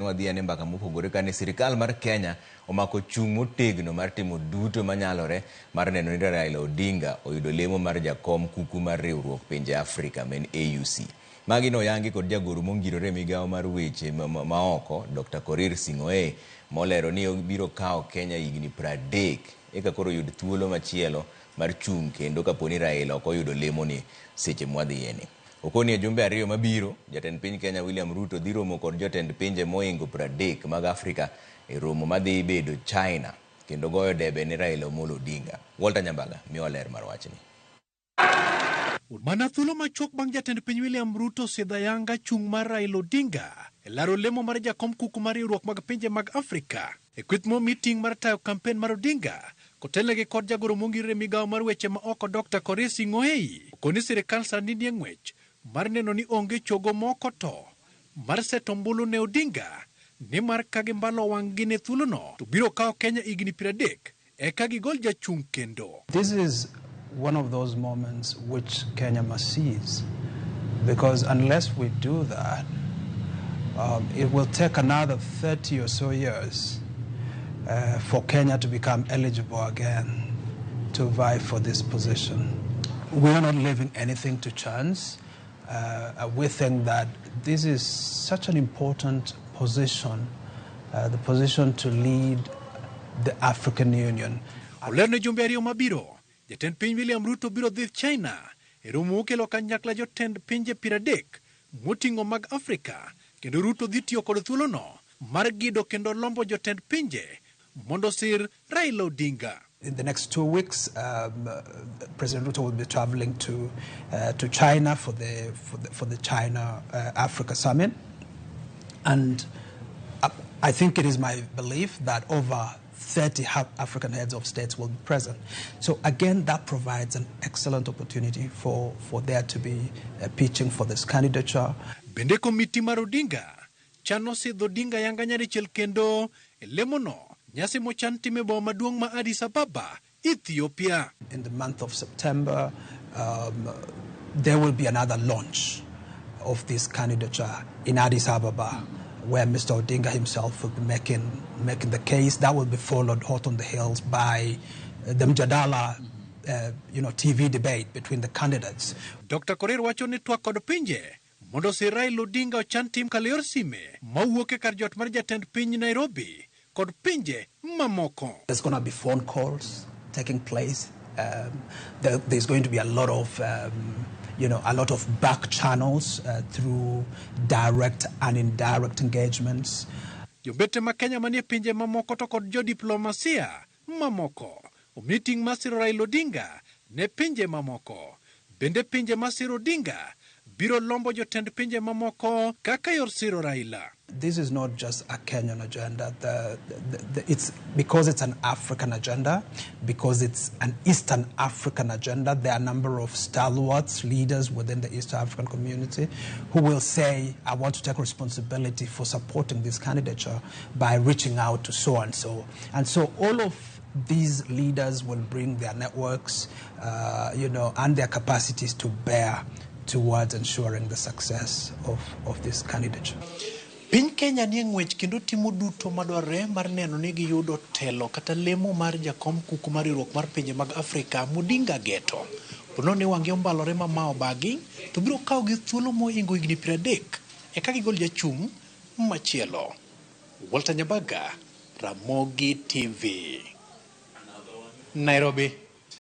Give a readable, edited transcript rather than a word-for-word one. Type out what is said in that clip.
Wadhiane mbaka mopogore kane sirikal mar Kenya omako chung' motegno mar timo duto manyalore mar neno ni Raila Odinga oyudo lemo mar jakom kuku mar riwruok pinje Afrika men AUC. Magi no yangi kod jagoro mongirore migawo mar weche maoko Dr. Korir Sing'oei molero ni biro kawo Kenya higni 30 eka koro yud thuolo machielo mar chung' kendo kaponi Raila ok oyudo lemo ni seche mwadhieni. Okoni jumbe ariyo mabiro, jotend piny Kenya William Ruto dhi romo kod jotend pinje moingo 30 mag Afrika e romo madhi bedo China kendo goyo debe ni Raila Odinga. Walter Nyambaga miyo ler mar wachni. Mana thuolo machuok bang' jatend piny William Ruto sidha yanga chung' mar Raila Odinga e laro lemo mar jakom kuku mar riwruok mag pinje mag Afrika e kweth mo meeting mar tayo kampen mar Odinga kotelnegi kod jagoro mongirore migawo mar weche maoko Dr. Korir Sing'oei okoni sirikal sani nie ng'wech mar neno ni onge chogo moko to mar seto ombulu ne Odinga ni mar kagimbalo wang'gi ne thuolono to biro kawo Kenya higni 30 eka gigol jachung' kendo. This is one of those moments which Kenya must seize, because unless we do that, it will take another 30 or so years for Kenya to become eligible again to vie for this position. We are not leaving anything to chance. We think that this is such an important position, the position to lead the African Union. Olerne jumbe ariyo mabiro, jatend piny William Ruto biro dhi China e romo okelo kanyakla jotend pinje 30 moting'o mag Afrika, kendo Ruto dhi tiyo kod thuolono mar gido kendo lombo jotend pinje mondo sir Raila Odinga. In the next 2 weeks, President Ruto will be traveling to China for the China Africa Summit, and I think it is my belief that over 30 African heads of states will be present. So again, that provides an excellent opportunity for there to be pitching for this candidature. Bende komiti mar Odinga chano sidho Odinga yanga nyadichiel kendo lemono nyasi mochan time boma maduong' ma Addis Ababa, Ethiopia. In the month of September, there will be another launch of this candidature in Addis Ababa, where Mr. Odinga himself will be making the case. That will be followed hot on the heels by the Mjadala TV debate between the candidates. Dr. Korir wacho ni twak kod pinje mondo sir Raila Odinga ochan tim kaleor sime mawuok e kar jot mar jatend piny Nairobi kod pinje mamoko. There's going to be phone calls taking place. There's going to be a lot of a lot of back channels through direct and indirect engagements. Jobete ma Kenya manie pinje mamoko to kod jodiplomasia mamoko o meeting masiro Raila Odinga ne pinje mamoko. Bende pinje masiro Odinga biro lombo jotend pinje mamoko kaka yor siro Raila. This is not just a Kenyan agenda. It's because it's an African agenda, because it's an Eastern African agenda. There are a number of stalwarts, leaders within the East African community who will say, I want to take responsibility for supporting this candidature by reaching out to so-and-so. And so all of these leaders will bring their networks, and their capacities to bear towards ensuring the success of this candidature. Piny Kenya nie ng'wech kendo timo duto madwarore mar neno ni giyudo telo kata lemo mar jakom kuku mar riwruok mar pinje mag Afrika Odinga geto. Pono ne wang'e ombalore mamao bagi to biro kawo gi thuolo moingo higni 30 eka gigol jachung' machielo. Walter Nyambaga, Ramogi TV, Nairobi.